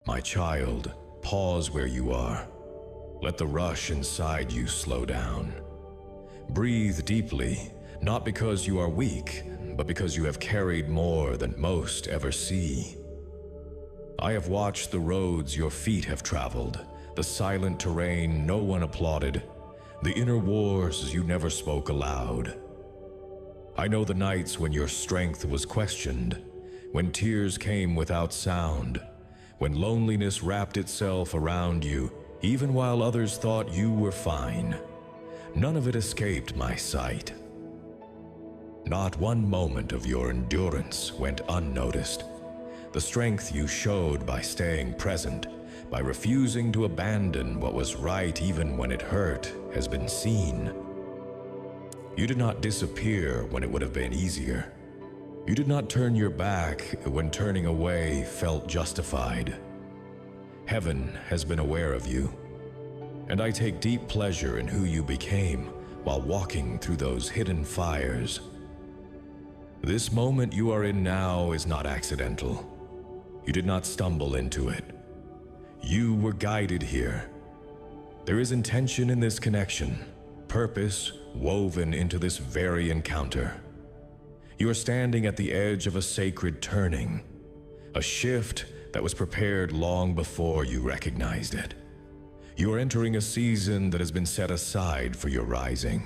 My child, pause where you are. Let the rush inside you slow down. Breathe deeply, not because you are weak, but because you have carried more than most ever see. I have watched the roads your feet have traveled, the silent terrain no one applauded, the inner wars you never spoke aloud. I know the nights when your strength was questioned, when tears came without sound, when loneliness wrapped itself around you, even while others thought you were fine. None of it escaped my sight. Not one moment of your endurance went unnoticed. The strength you showed by staying present, by refusing to abandon what was right even when it hurt, has been seen. You did not disappear when it would have been easier. You did not turn your back when turning away felt justified. Heaven has been aware of you, and I take deep pleasure in who you became while walking through those hidden fires. This moment you are in now is not accidental. You did not stumble into it. You were guided here. There is intention in this connection, purpose woven into this very encounter. You are standing at the edge of a sacred turning, a shift that was prepared long before you recognized it. You are entering a season that has been set aside for your rising.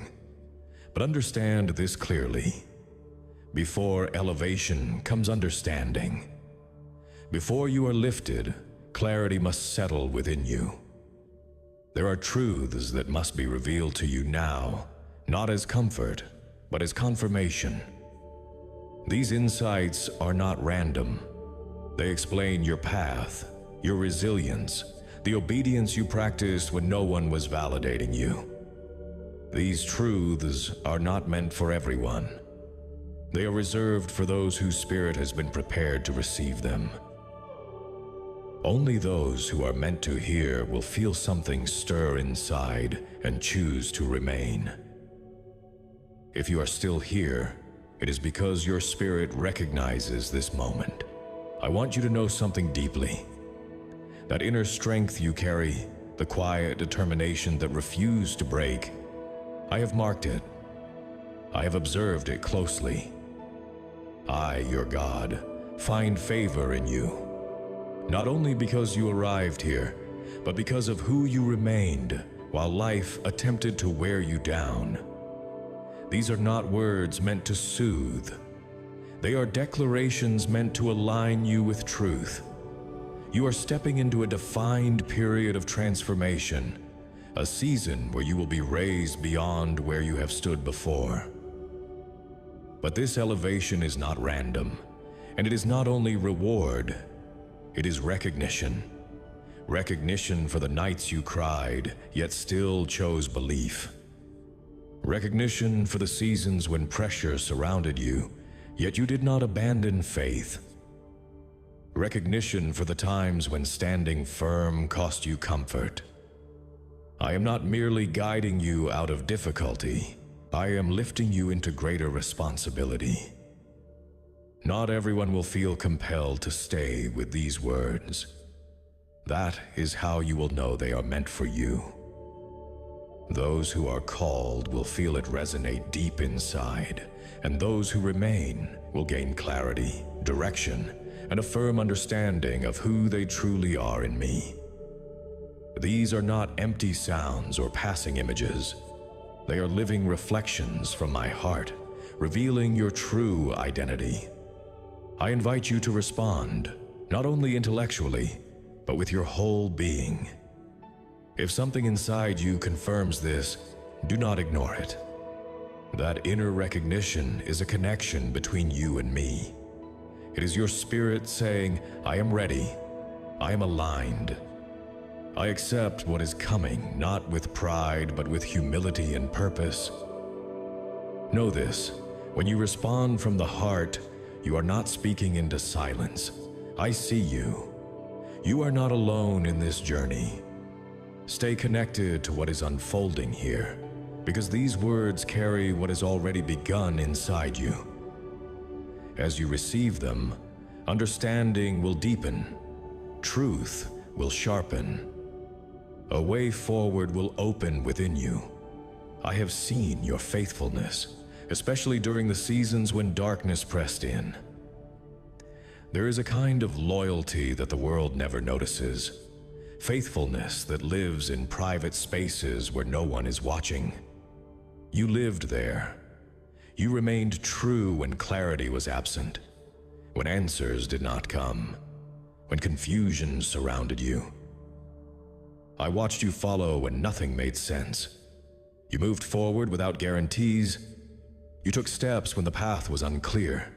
But understand this clearly. Before elevation comes understanding. Before you are lifted, clarity must settle within you. There are truths that must be revealed to you now, not as comfort, but as confirmation. These insights are not random. They explain your path, your resilience, the obedience you practiced when no one was validating you. These truths are not meant for everyone. They are reserved for those whose spirit has been prepared to receive them. Only those who are meant to hear will feel something stir inside and choose to remain. If you are still here, it is because your spirit recognizes this moment. I want you to know something deeply. That inner strength you carry, the quiet determination that refused to break, I have marked it. I have observed it closely. I, your God, find favor in you. Not only because you arrived here, but because of who you remained while life attempted to wear you down. These are not words meant to soothe. They are declarations meant to align you with truth. You are stepping into a defined period of transformation, a season where you will be raised beyond where you have stood before. But this elevation is not random, and it is not only reward, it is recognition. Recognition for the nights you cried, yet still chose belief. Recognition for the seasons when pressure surrounded you, yet you did not abandon faith. Recognition for the times when standing firm cost you comfort. I am not merely guiding you out of difficulty. I am lifting you into greater responsibility. Not everyone will feel compelled to stay with these words. That is how you will know they are meant for you. Those who are called will feel it resonate deep inside, and those who remain will gain clarity, direction, and a firm understanding of who they truly are in me. These are not empty sounds or passing images. They are living reflections from my heart, revealing your true identity. I invite you to respond, not only intellectually, but with your whole being. If something inside you confirms this, do not ignore it. That inner recognition is a connection between you and me. It is your spirit saying, I am ready, I am aligned. I accept what is coming, not with pride, but with humility and purpose. Know this, when you respond from the heart, you are not speaking into silence. I see you. You are not alone in this journey. Stay connected to what is unfolding here, because these words carry what has already begun inside you. As you receive them, understanding will deepen, Truth will sharpen. A way forward will open within you. I have seen your faithfulness, especially during the seasons when darkness pressed in. There is a kind of loyalty that the world never notices, faithfulness that lives in private spaces where no one is watching. You lived there. You remained true when clarity was absent, when answers did not come, when confusion surrounded you. I watched you follow when nothing made sense. You moved forward without guarantees. You took steps when the path was unclear.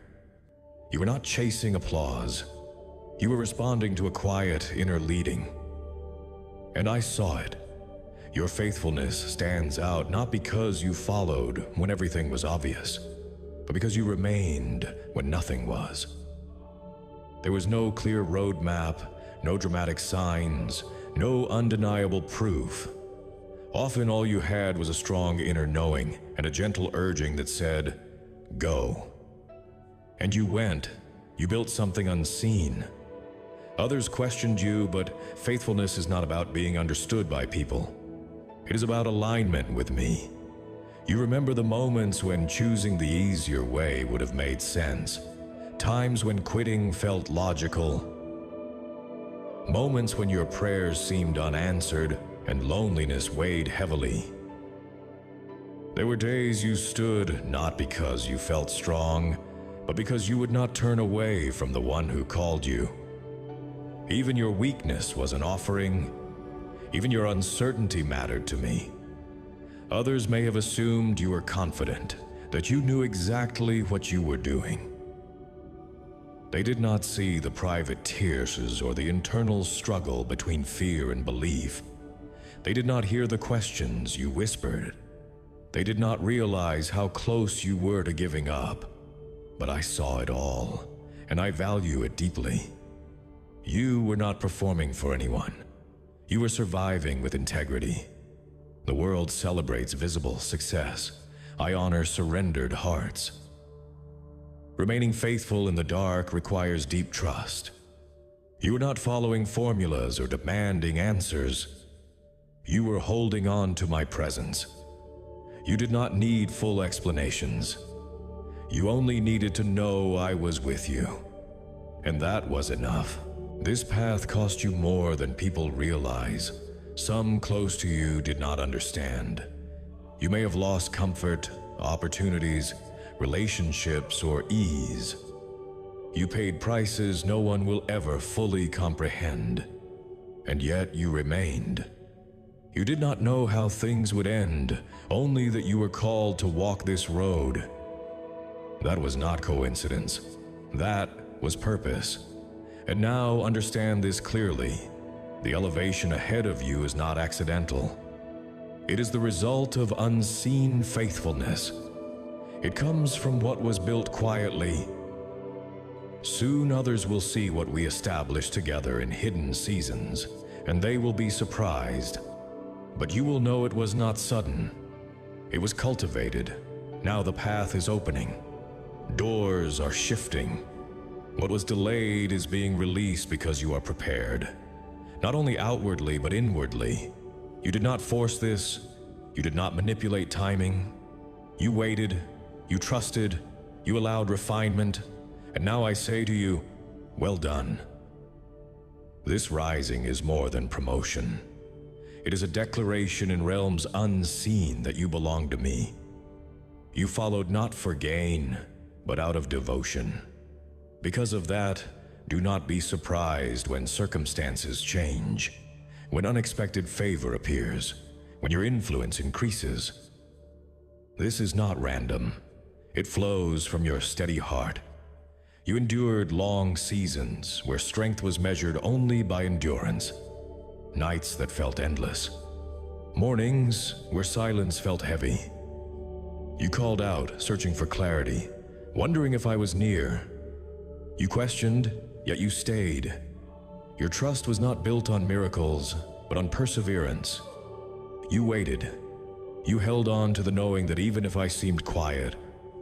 You were not chasing applause. You were responding to a quiet inner leading. And I saw it. Your faithfulness stands out not because you followed when everything was obvious, but because you remained when nothing was. There was no clear roadmap, no dramatic signs, no undeniable proof. Often all you had was a strong inner knowing and a gentle urging that said, "Go." And you went. You built something unseen. Others questioned you, but faithfulness is not about being understood by people. It is about alignment with me. You remember the moments when choosing the easier way would have made sense, times when quitting felt logical, moments when your prayers seemed unanswered and loneliness weighed heavily. There were days you stood not because you felt strong, but because you would not turn away from the one who called you. Even your weakness was an offering. Even your uncertainty mattered to me. Others may have assumed you were confident, that you knew exactly what you were doing. They did not see the private tears or the internal struggle between fear and belief. They did not hear the questions you whispered. They did not realize how close you were to giving up. But I saw it all, and I value it deeply. You were not performing for anyone. You were surviving with integrity. The world celebrates visible success. I honor surrendered hearts. Remaining faithful in the dark requires deep trust. You were not following formulas or demanding answers. You were holding on to my presence. You did not need full explanations. You only needed to know I was with you. And that was enough. This path cost you more than people realize. Some close to you did not understand. You may have lost comfort, opportunities, relationships, or ease. You paid prices no one will ever fully comprehend. And yet you remained. You did not know how things would end, only that you were called to walk this road. That was not coincidence. That was purpose. And now understand this clearly. The elevation ahead of you is not accidental. It is the result of unseen faithfulness. It comes from what was built quietly. Soon others will see what we established together in hidden seasons, and they will be surprised. But you will know it was not sudden. It was cultivated. Now the path is opening. Doors are shifting. What was delayed is being released because you are prepared. Not only outwardly, but inwardly. You did not force this. You did not manipulate timing. You waited. You trusted. You allowed refinement. And now I say to you, well done. This rising is more than promotion. It is a declaration in realms unseen that you belong to me. You followed not for gain, but out of devotion. Because of that, do not be surprised when circumstances change, when unexpected favor appears, when your influence increases. This is not random. It flows from your steady heart. You endured long seasons where strength was measured only by endurance, nights that felt endless, mornings where silence felt heavy. You called out, searching for clarity, wondering if I was near. You questioned, yet you stayed. Your trust was not built on miracles, but on perseverance. You waited. You held on to the knowing that even if I seemed quiet,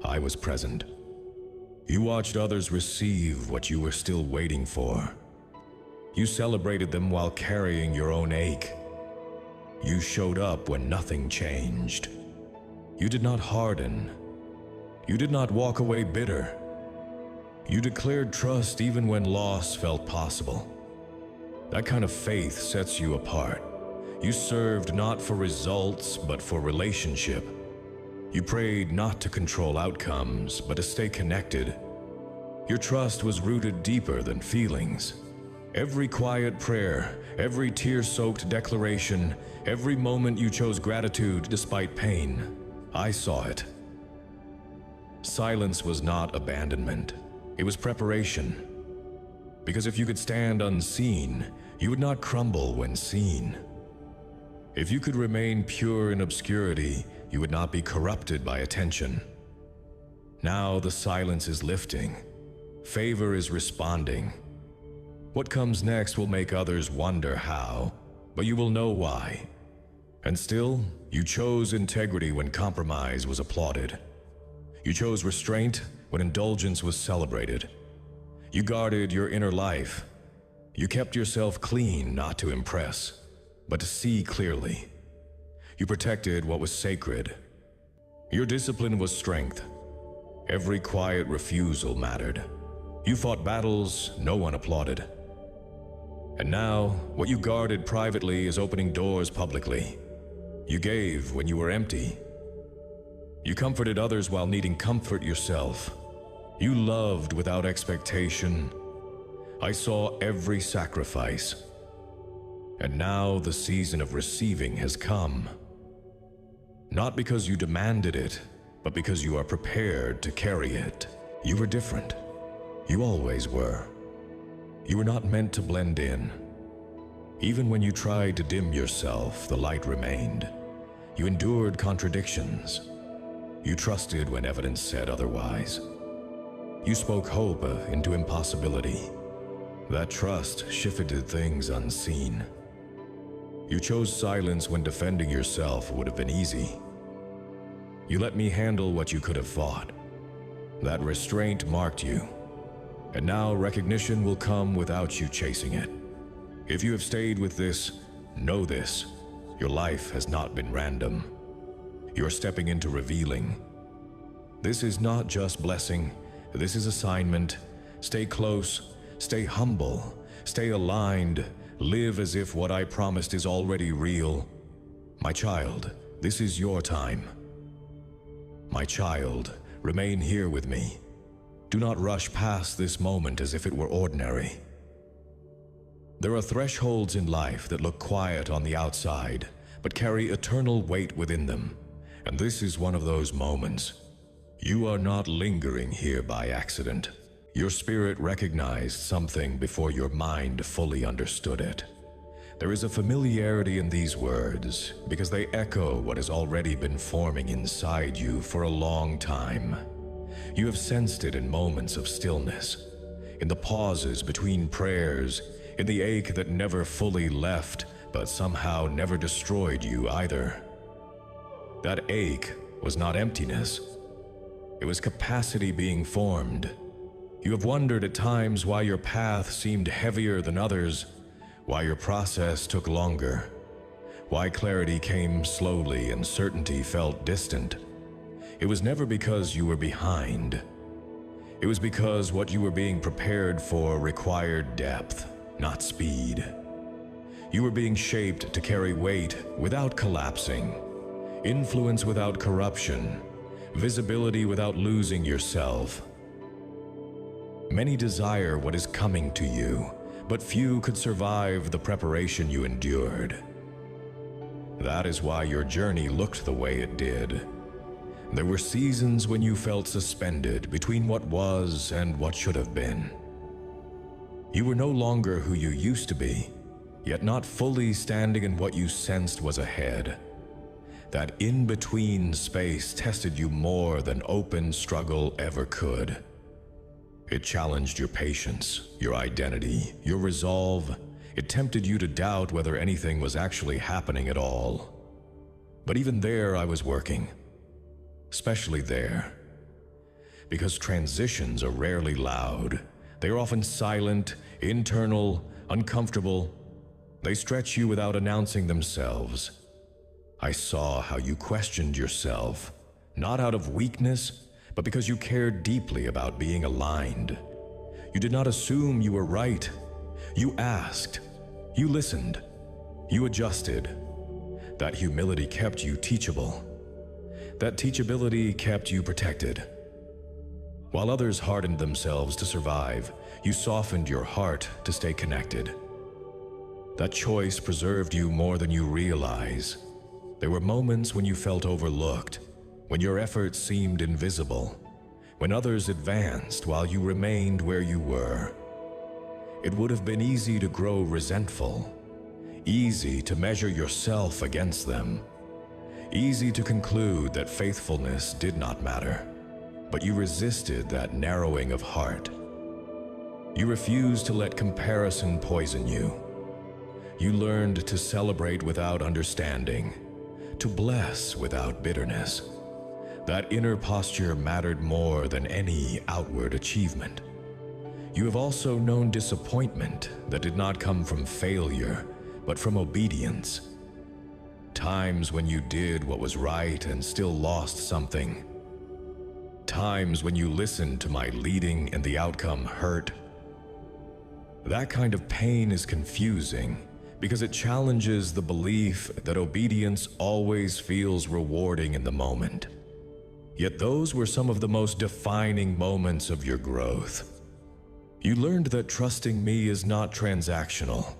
I was present. You watched others receive what you were still waiting for. You celebrated them while carrying your own ache. You showed up when nothing changed. You did not harden. You did not walk away bitter. You declared trust even when loss felt possible. That kind of faith sets you apart. You served not for results, but for relationship. You prayed not to control outcomes, but to stay connected. Your trust was rooted deeper than feelings. Every quiet prayer, every tear-soaked declaration, every moment you chose gratitude despite pain, I saw it. Silence was not abandonment. It was preparation. Because if you could stand unseen, you would not crumble when seen. If you could remain pure in obscurity, you would not be corrupted by attention. Now the silence is lifting. Favor is responding. What comes next will make others wonder how, but you will know why. And still, you chose integrity when compromise was applauded. You chose restraint when indulgence was celebrated. You guarded your inner life. You kept yourself clean not to impress, but to see clearly. You protected what was sacred. Your discipline was strength. Every quiet refusal mattered. You fought battles no one applauded. And now, what you guarded privately is opening doors publicly. You gave when you were empty. You comforted others while needing comfort yourself. You loved without expectation. I saw every sacrifice. And now the season of receiving has come. Not because you demanded it, but because you are prepared to carry it. You were different. You always were. You were not meant to blend in. Even when you tried to dim yourself, the light remained. You endured contradictions. You trusted when evidence said otherwise. You spoke hope into impossibility. That trust shifted things unseen. You chose silence when defending yourself would have been easy. You let me handle what you could have fought. That restraint marked you. And now recognition will come without you chasing it. If you have stayed with this, know this. Your life has not been random. You are stepping into revealing. This is not just blessing. This is assignment. Stay close. Stay humble. Stay aligned. Live as if what I promised is already real. My child, this is your time. My child, remain here with me. Do not rush past this moment as if it were ordinary. There are thresholds in life that look quiet on the outside, but carry eternal weight within them. And this is one of those moments. You are not lingering here by accident. Your spirit recognized something before your mind fully understood it. There is a familiarity in these words because they echo what has already been forming inside you for a long time. You have sensed it in moments of stillness, in the pauses between prayers, in the ache that never fully left, but somehow never destroyed you either. That ache was not emptiness. It was capacity being formed. You have wondered at times why your path seemed heavier than others, why your process took longer, why clarity came slowly and certainty felt distant. It was never because you were behind. It was because what you were being prepared for required depth, not speed. You were being shaped to carry weight without collapsing, influence without corruption, visibility without losing yourself. Many desire what is coming to you, but few could survive the preparation you endured. That is why your journey looked the way it did. There were seasons when you felt suspended between what was and what should have been. You were no longer who you used to be, yet not fully standing in what you sensed was ahead. That in-between space tested you more than open struggle ever could. It challenged your patience, your identity, your resolve. It tempted you to doubt whether anything was actually happening at all. But even there I was working. Especially there. Because transitions are rarely loud. They are often silent, internal, uncomfortable. They stretch you without announcing themselves. I saw how you questioned yourself, not out of weakness, but because you cared deeply about being aligned. You did not assume you were right. You asked. You listened. You adjusted. That humility kept you teachable. That teachability kept you protected. While others hardened themselves to survive, you softened your heart to stay connected. That choice preserved you more than you realize. There were moments when you felt overlooked, when your efforts seemed invisible, when others advanced while you remained where you were. It would have been easy to grow resentful, easy to measure yourself against them, easy to conclude that faithfulness did not matter. But you resisted that narrowing of heart. You refused to let comparison poison you. You learned to celebrate without understanding, to bless without bitterness. That inner posture mattered more than any outward achievement. You have also known disappointment that did not come from failure, but from obedience. Times when you did what was right and still lost something. Times when you listened to my leading and the outcome hurt. That kind of pain is confusing because it challenges the belief that obedience always feels rewarding in the moment. Yet those were some of the most defining moments of your growth. You learned that trusting me is not transactional.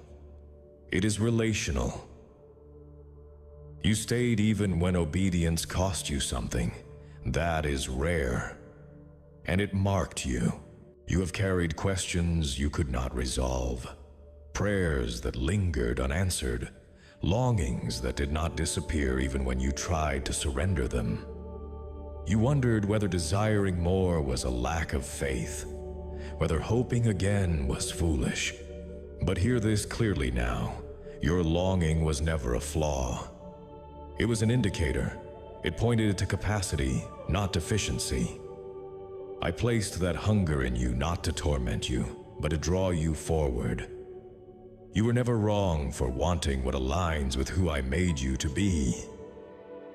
It is relational. You stayed even when obedience cost you something. That is rare. And it marked you. You have carried questions you could not resolve, prayers that lingered unanswered, longings that did not disappear even when you tried to surrender them. You wondered whether desiring more was a lack of faith, whether hoping again was foolish. But hear this clearly now. Your longing was never a flaw. It was an indicator. It pointed to capacity, not deficiency. I placed that hunger in you not to torment you, but to draw you forward. You were never wrong for wanting what aligns with who I made you to be.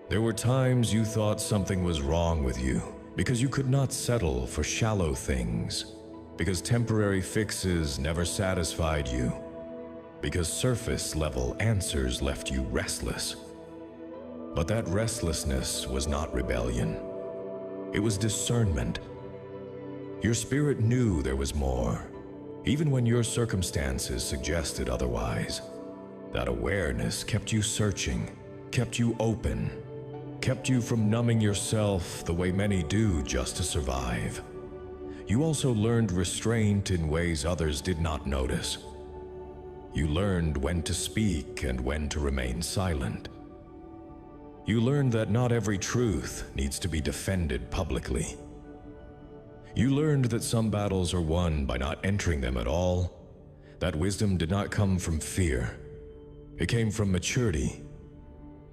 There were times you thought something was wrong with you because you could not settle for shallow things, because temporary fixes never satisfied you, because surface-level answers left you restless. But that restlessness was not rebellion. It was discernment. Your spirit knew there was more, even when your circumstances suggested otherwise. That awareness kept you searching, kept you open, kept you from numbing yourself the way many do just to survive. You also learned restraint in ways others did not notice. You learned when to speak and when to remain silent. You learned that not every truth needs to be defended publicly. You learned that some battles are won by not entering them at all. That wisdom did not come from fear. It came from maturity.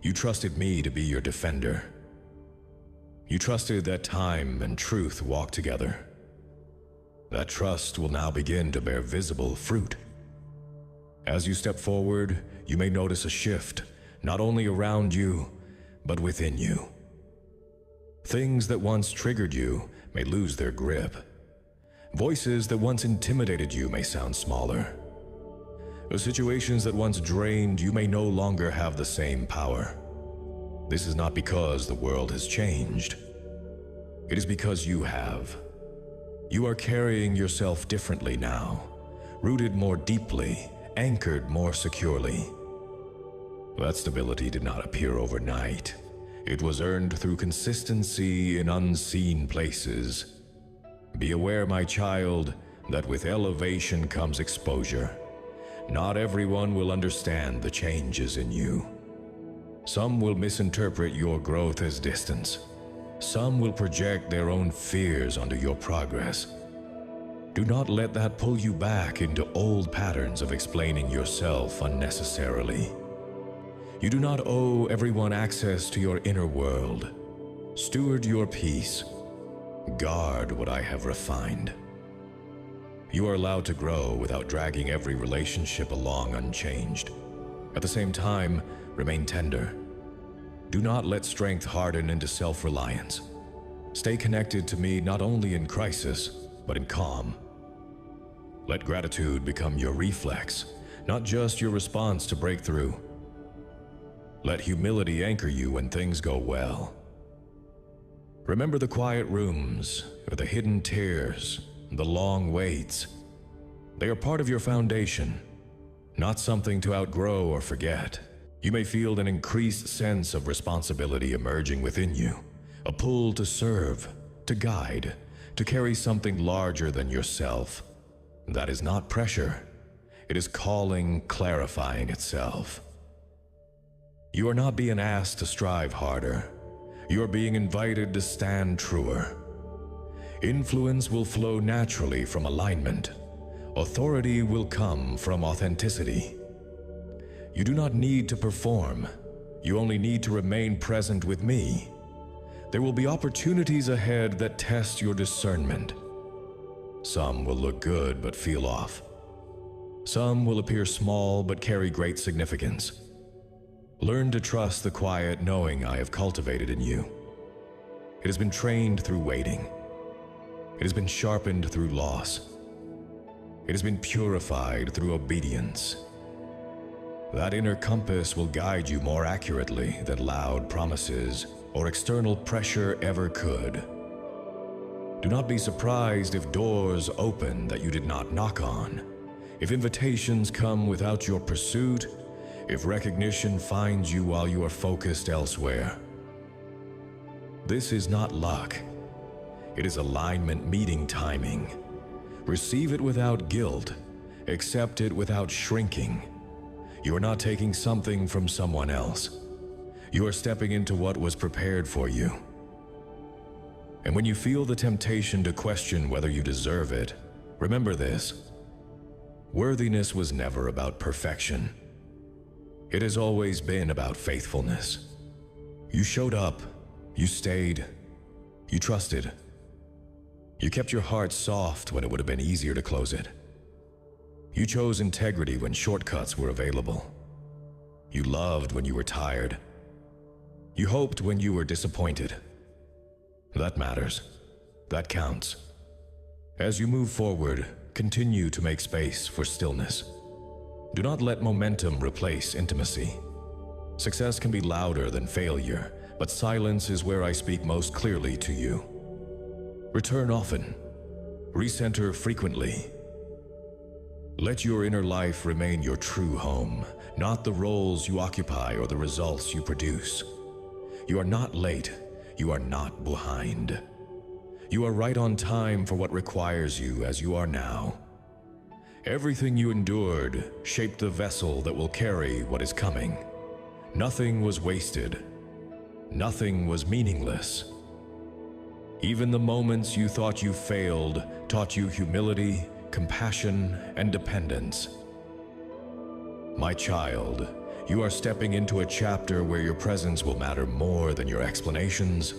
You trusted me to be your defender. You trusted that time and truth walk together. That trust will now begin to bear visible fruit. As you step forward, you may notice a shift, not only around you, but within you. Things that once triggered you may lose their grip. Voices that once intimidated you may sound smaller. The situations that once drained you may no longer have the same power. This is not because the world has changed. It is because you have. You are carrying yourself differently now, rooted more deeply, anchored more securely. That stability did not appear overnight. It was earned through consistency in unseen places. Be aware, my child, that with elevation comes exposure. Not everyone will understand the changes in you. Some will misinterpret your growth as distance. Some will project their own fears onto your progress. Do not let that pull you back into old patterns of explaining yourself unnecessarily. You do not owe everyone access to your inner world. Steward your peace. Guard what I have refined. You are allowed to grow without dragging every relationship along unchanged. At the same time, remain tender. Do not let strength harden into self-reliance. Stay connected to me not only in crisis, but in calm. Let gratitude become your reflex, not just your response to breakthrough. Let humility anchor you when things go well. Remember the quiet rooms, or the hidden tears, the long waits. They are part of your foundation, not something to outgrow or forget. You may feel an increased sense of responsibility emerging within you, a pull to serve, to guide, to carry something larger than yourself. That is not pressure. It is calling, clarifying itself. You are not being asked to strive harder. You are being invited to stand truer. Influence will flow naturally from alignment. Authority will come from authenticity. You do not need to perform. You only need to remain present with me. There will be opportunities ahead that test your discernment. Some will look good but feel off. Some will appear small but carry great significance. Learn to trust the quiet knowing I have cultivated in you. It has been trained through waiting. It has been sharpened through loss. It has been purified through obedience. That inner compass will guide you more accurately than loud promises or external pressure ever could. Do not be surprised if doors open that you did not knock on, if invitations come without your pursuit, if recognition finds you while you are focused elsewhere. This is not luck. It is alignment meeting timing. Receive it without guilt. Accept it without shrinking. You are not taking something from someone else. You are stepping into what was prepared for you. And when you feel the temptation to question whether you deserve it, remember this. Worthiness was never about perfection. It has always been about faithfulness. You showed up, you stayed, you trusted. You kept your heart soft when it would have been easier to close it. You chose integrity when shortcuts were available. You loved when you were tired. You hoped when you were disappointed. That matters. That counts. As you move forward, continue to make space for stillness. Do not let momentum replace intimacy. Success can be louder than failure, but silence is where I speak most clearly to you. Return often. Recenter frequently. Let your inner life remain your true home, not the roles you occupy or the results you produce. You are not late. You are not behind. You are right on time for what requires you as you are now. Everything you endured shaped the vessel that will carry what is coming. Nothing was wasted. Nothing was meaningless. Even the moments you thought you failed taught you humility, compassion, and dependence. My child, you are stepping into a chapter where your presence will matter more than your explanations,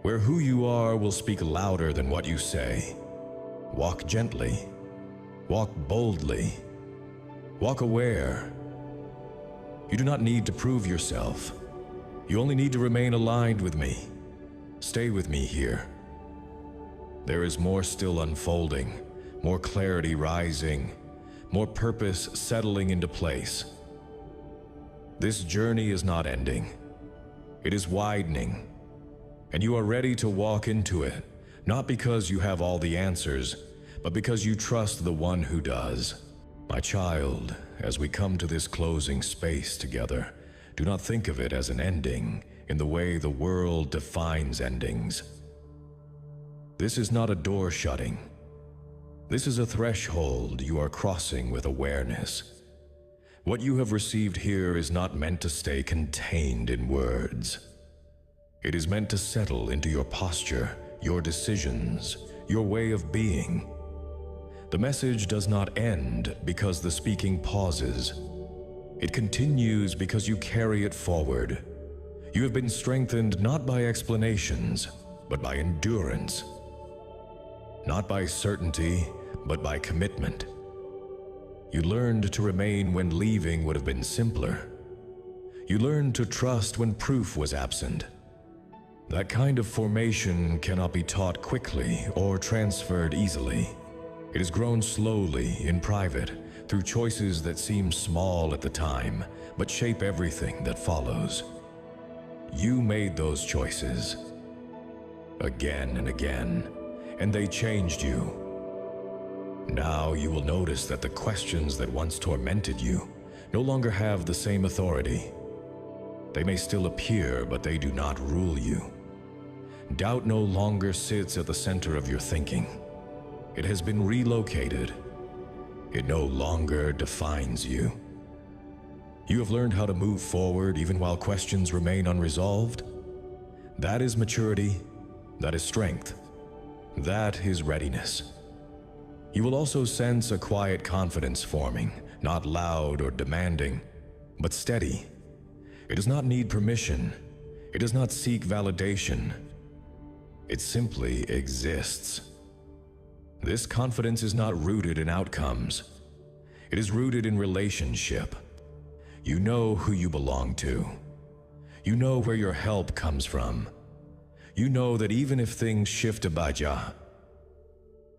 where who you are will speak louder than what you say. Walk gently. Walk boldly. Walk aware. You do not need to prove yourself. You only need to remain aligned with me. Stay with me here. There is more still unfolding, more clarity rising, more purpose settling into place. This journey is not ending. It is widening. And you are ready to walk into it, not because you have all the answers, but because you trust the one who does. My child, as we come to this closing space together, do not think of it as an ending in the way the world defines endings. This is not a door shutting. This is a threshold you are crossing with awareness. What you have received here is not meant to stay contained in words. It is meant to settle into your posture, your decisions, your way of being. The message does not end because the speaking pauses. It continues because you carry it forward. You have been strengthened not by explanations, but by endurance. Not by certainty, but by commitment. You learned to remain when leaving would have been simpler. You learned to trust when proof was absent. That kind of formation cannot be taught quickly or transferred easily. It has grown slowly in private through choices that seem small at the time, but shape everything that follows. You made those choices again and again, and they changed you. Now you will notice that the questions that once tormented you no longer have the same authority. They may still appear, but they do not rule you. Doubt no longer sits at the center of your thinking. It has been relocated. It no longer defines you. You have learned how to move forward even while questions remain unresolved. That is maturity. That is strength. That is readiness. You will also sense a quiet confidence forming, not loud or demanding, but steady. It does not need permission. It does not seek validation. It simply exists. This confidence is not rooted in outcomes. It is rooted in relationship. You know who you belong to. You know where your help comes from. You know that even if things shift to Baja,